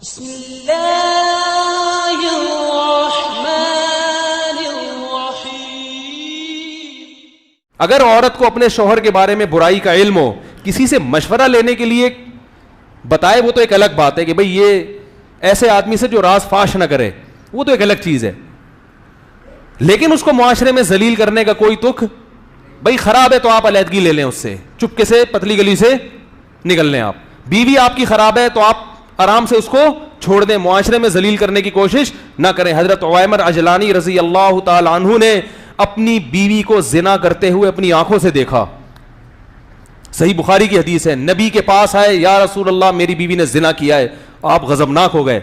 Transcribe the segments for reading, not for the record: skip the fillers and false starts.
بسم اللہ الرحمن الرحیم۔ اگر عورت کو اپنے شوہر کے بارے میں برائی کا علم ہو، کسی سے مشورہ لینے کے لیے بتائے، وہ تو ایک الگ بات ہے کہ بھئی یہ ایسے آدمی سے جو راز فاش نہ کرے، وہ تو ایک الگ چیز ہے، لیکن اس کو معاشرے میں ذلیل کرنے کا کوئی تک، بھئی خراب ہے تو آپ علیحدگی لے لیں اس سے، چپکے سے پتلی گلی سے نکل لیں۔ آپ بیوی آپ کی خراب ہے تو آپ آرام سے اس کو چھوڑ دیں، معاشرے میں ذلیل کرنے کی کوشش نہ کریں۔ حضرت عویمر عجلانی رضی اللہ تعالی عنہ نے اپنی بیوی کو زنا کرتے ہوئے اپنی آنکھوں سے دیکھا، صحیح بخاری کی حدیث ہے۔ نبی کے پاس آئے، یا رسول اللہ میری بیوی نے زنا کیا ہے، آپ غضبناک ہو گئے،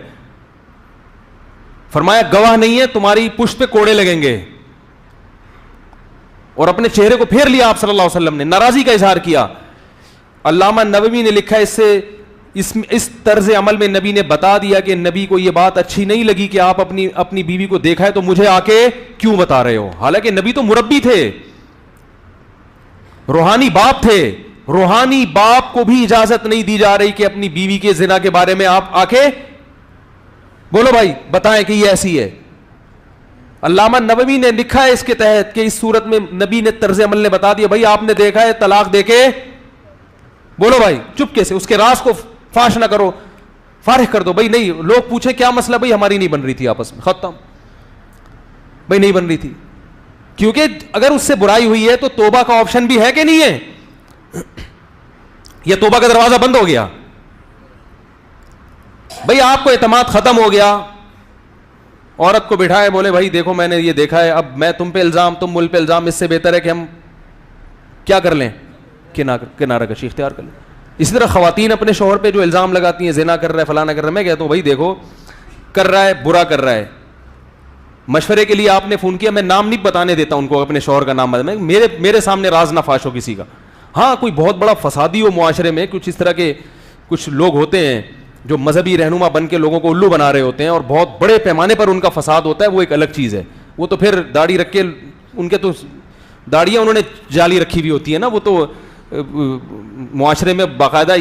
فرمایا گواہ نہیں ہے، تمہاری پشت پہ کوڑے لگیں گے، اور اپنے چہرے کو پھیر لیا آپ صلی اللہ علیہ وسلم نے، ناراضی کا اظہار کیا۔ علامہ نووی نے لکھا اس طرز عمل میں نبی نے بتا دیا کہ نبی کو یہ بات اچھی نہیں لگی کہ آپ اپنی بیوی کو دیکھا ہے تو مجھے آ کے کیوں بتا رہے ہو، حالانکہ نبی تو مربی تھے، روحانی باپ تھے، روحانی باپ کو بھی اجازت نہیں دی جا رہی کہ اپنی بیوی کے زنا کے بارے میں آپ آ کے بولو بھائی بتائیں کہ یہ ایسی ہے۔ علامہ نووی نے لکھا ہے اس کے تحت کہ اس صورت میں نبی نے طرز عمل نے بتا دیا، بھائی آپ نے دیکھا ہے، طلاق دے کے بولو بھائی چپکے سے، اس کے راز کو فاش نہ کرو، فارغ کر دو۔ بھائی نہیں، لوگ پوچھیں کیا مسئلہ، بھائی ہماری نہیں بن رہی تھی آپس میں، ختم، بھائی نہیں بن رہی تھی، کیونکہ اگر اس سے برائی ہوئی ہے تو توبہ کا آپشن بھی ہے کہ نہیں ہے، یہ توبہ کا دروازہ بند ہو گیا، بھئی آپ کو اعتماد ختم ہو گیا، عورت کو بٹھائے، بولے بھائی دیکھو میں نے یہ دیکھا ہے، اب میں تم پہ الزام، تم مل پہ الزام، اس سے بہتر ہے کہ ہم کیا کر لیں، کنارہ کشی اختیار کر لیں۔ اسی طرح خواتین اپنے شوہر پہ جو الزام لگاتی ہیں، زنا کر رہا ہے، فلانا کر رہا ہے، میں کہتا ہوں بھائی دیکھو کر رہا ہے، برا کر رہا ہے، مشورے کے لیے آپ نے فون کیا، میں نام نہیں بتانے دیتا ان کو، اپنے شوہر کا نام بتا، میرے سامنے راز نہ فاش ہو کسی کا۔ ہاں کوئی بہت بڑا فسادی ہو معاشرے میں، کچھ اس طرح کے کچھ لوگ ہوتے ہیں جو مذہبی رہنما بن کے لوگوں کو الو بنا رہے ہوتے ہیں اور بہت بڑے پیمانے پر ان کا فساد ہوتا ہے، وہ ایک الگ چیز ہے، وہ تو پھر داڑھی رکھ کے، ان کے تو داڑیاں انہوں نے جالی رکھی ہوئی ہوتی ہے نا، وہ تو معاشرے میں باقاعدہ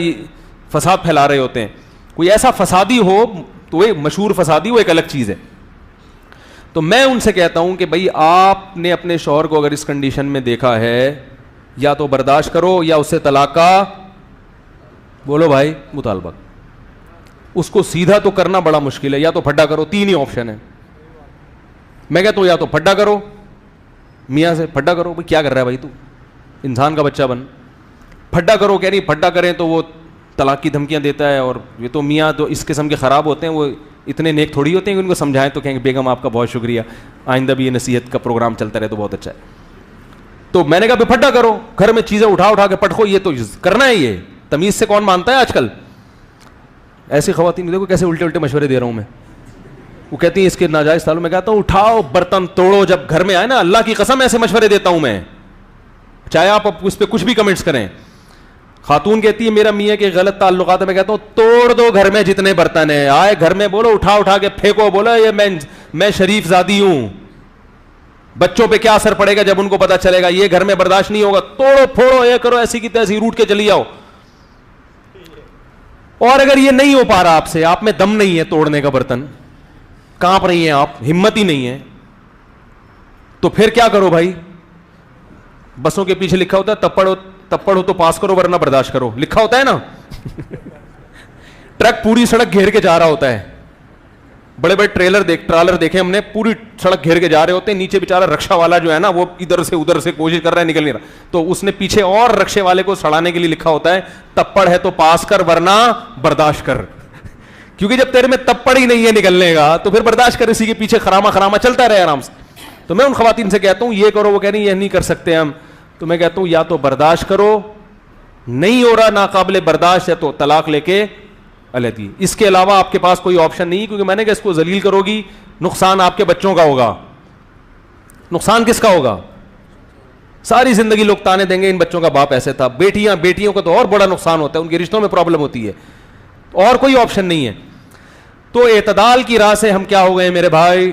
فساد پھیلا رہے ہوتے ہیں۔ کوئی ایسا فسادی ہو تو وہ مشہور فسادی، وہ ایک الگ چیز ہے۔ تو میں ان سے کہتا ہوں کہ بھائی آپ نے اپنے شوہر کو اگر اس کنڈیشن میں دیکھا ہے، یا تو برداشت کرو یا اس سے طلاق کا بولو بھائی مطالبہ، اس کو سیدھا تو کرنا بڑا مشکل ہے، یا تو پھڈا کرو، تین ہی آپشن ہے، میں کہتا ہوں یا تو پھڈا کرو، میاں سے پھڈا کرو، بھائی کیا کر رہا ہے بھائی تو، انسان کا بچہ بن، پھڈا کرو، کہہ نہیں پھڈا کریں تو وہ طلاق کی دھمکیاں دیتا ہے، اور یہ تو میاں تو اس قسم کے خراب ہوتے ہیں، وہ اتنے نیک تھوڑی ہوتے ہیں کہ ان کو سمجھائیں تو کہیں گے بیگم آپ کا بہت شکریہ، آئندہ بھی یہ نصیحت کا پروگرام چلتا رہے تو بہت اچھا ہے۔ تو میں نے کہا پھڈا کرو، گھر میں چیزیں اٹھا کے پٹکو، یہ تو کرنا ہے، یہ تمیز سے کون مانتا ہے آج کل؟ ایسی خواتین دیکھو کیسے الٹے مشورے دے رہا ہوں میں، وہ کہتی ہیں اس کے ناجائز تعلق، میں کہتا ہوں اٹھاؤ برتن توڑو، جب گھر میں آئے نا، اللہ کی قسم ایسے مشورے دیتا ہوں میں، چاہے آپ اس پہ کچھ بھی کمنٹس کریں۔ خاتون کہتی ہے میرا میاں کے غلط تعلقات ہے، میں کہتا ہوں توڑ دو گھر میں جتنے برتن ہیں، آئے گھر میں بولو اٹھا کے پھینکو، بولو یہ میں شریف زادی ہوں، بچوں پہ کیا اثر پڑے گا جب ان کو پتا چلے گا، یہ گھر میں برداشت نہیں ہوگا، توڑو پھوڑو، یہ کرو، ایسی کی تیسی روٹ کے چلی جاؤ۔ اور اگر یہ نہیں ہو پا رہا آپ سے، آپ میں دم نہیں ہے توڑنے کا برتن، کانپ رہی ہیں آپ، ہمت ہی نہیں ہے، تو پھر کیا کرو بھائی؟ بسوں کے پیچھے لکھا ہوتا ہے تپڑ ہو تو پاس کرو ورنہ برداشت کرو، لکھا ہوتا ہے نا۔ ٹرک پوری سڑک گھیر کے جا رہا ہوتا ہے، بڑے بڑے ٹرالر دیکھے ہم نے، پوری سڑک گھیر کے جا رہے ہوتے ہیں، نیچے بیچارہ رکشا والا جو ہے نا وہ ادھر سے کوشش کر رہا ہے، نکل نہیں رہا، تو اس نے پیچھے اور رکشے والے کو سڑانے کے لیے لکھا ہوتا ہے تپڑ ہے تو پاس کر ورنہ برداشت کر، کیونکہ جب تیرے میں تپڑ ہی نہیں ہے نکلنے کا تو پھر برداشت کر، اسی کے پیچھے خراما چلتا رہے آرام سے۔ تو میں ان خواتین سے کہتا ہوں یہ کرو، وہ کہہ رہی یہ نہیں کر سکتے ہم، تو میں کہتا ہوں یا تو برداشت کرو، نہیں ہو رہا ناقابل برداشت ہے تو طلاق لے کے علیحدگی، اس کے علاوہ آپ کے پاس کوئی آپشن نہیں، کیونکہ میں نے کہا اس کو ذلیل کرو گی، نقصان آپ کے بچوں کا ہوگا، نقصان کس کا ہوگا؟ ساری زندگی لوگ تانے دیں گے ان بچوں کا باپ ایسے تھا، بیٹیوں کا تو اور بڑا نقصان ہوتا ہے، ان کے رشتوں میں پرابلم ہوتی ہے، اور کوئی آپشن نہیں ہے۔ تو اعتدال کی راہ سے ہم کیا ہو گئے میرے بھائی؟